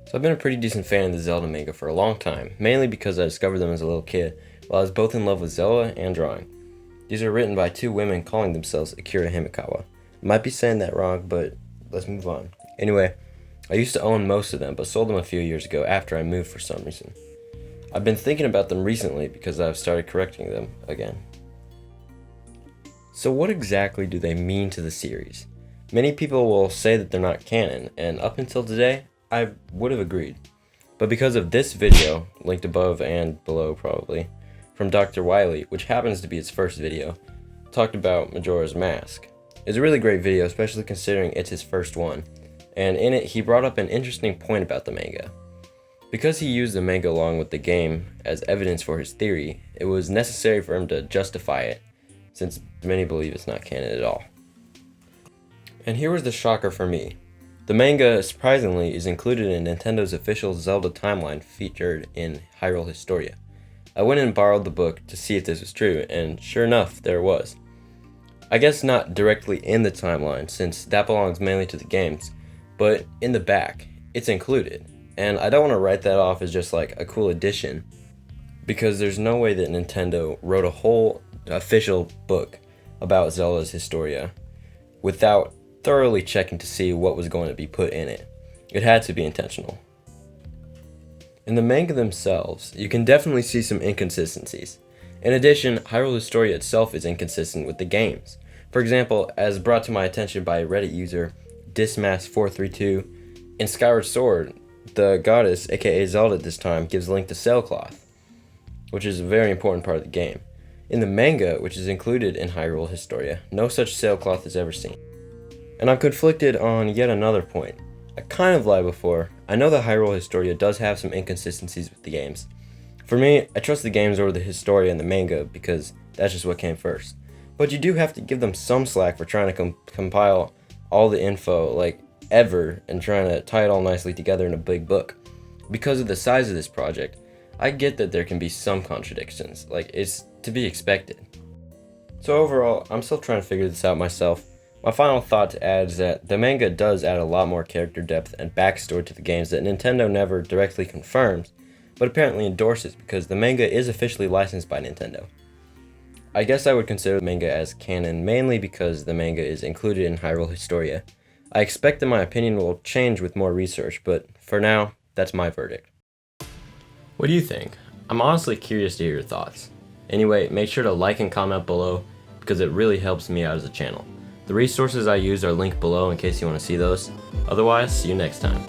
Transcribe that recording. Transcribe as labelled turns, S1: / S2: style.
S1: So I've been a pretty decent fan of the Zelda manga for a long time, mainly because I discovered them as a little kid while I was both in love with Zelda and drawing. These are written by two women calling themselves Akira Himikawa. I might be saying that wrong, but let's move on. Anyway, I used to own most of them, but sold them a few years ago after I moved for some reason. I've been thinking about them recently because I've started correcting them again. So what exactly do they mean to the series? Many people will say that they're not canon, and up until today, I would have agreed. But because of this video, linked above and below probably, from Dr. Wiley, which happens to be his first video, talked about Majora's Mask. It's a really great video, especially considering it's his first one, and in it he brought up an interesting point about the manga. Because he used the manga along with the game as evidence for his theory, it was necessary for him to justify it, since many believe it's not canon at all. And here was the shocker for me. The manga, surprisingly, is included in Nintendo's official Zelda timeline featured in Hyrule Historia. I went and borrowed the book to see if this was true, and sure enough, there it was. I guess not directly in the timeline, since that belongs mainly to the games, but in the back, it's included. And I don't want to write that off as just like a cool addition, because there's no way that Nintendo wrote a whole official book about Zelda's Historia without thoroughly checking to see what was going to be put in it. It had to be intentional. In the manga themselves, you can definitely see some inconsistencies. In addition, Hyrule Historia itself is inconsistent with the games. For example, as brought to my attention by Reddit user Dismas432, in Skyward Sword, the goddess, aka Zelda at this time, gives Link the sailcloth, which is a very important part of the game. In the manga, which is included in Hyrule Historia, no such sailcloth is ever seen. And I'm conflicted on yet another point. I kind of lied before. I know that Hyrule Historia does have some inconsistencies with the games. For me, I trust the games over the Historia and the manga because that's just what came first. But you do have to give them some slack for trying to compile all the info, like ever, and trying to tie it all nicely together in a big book. Because of the size of this project, I get that there can be some contradictions, like it's to be expected. So overall, I'm still trying to figure this out myself. My final thought to add is that the manga does add a lot more character depth and backstory to the games that Nintendo never directly confirms, but apparently endorses because the manga is officially licensed by Nintendo. I guess I would consider the manga as canon mainly because the manga is included in Hyrule Historia. I expect that my opinion will change with more research, but for now, that's my verdict. What do you think? I'm honestly curious to hear your thoughts. Anyway, make sure to like and comment below because it really helps me out as a channel. The resources I use are linked below in case you want to see those. Otherwise, see you next time.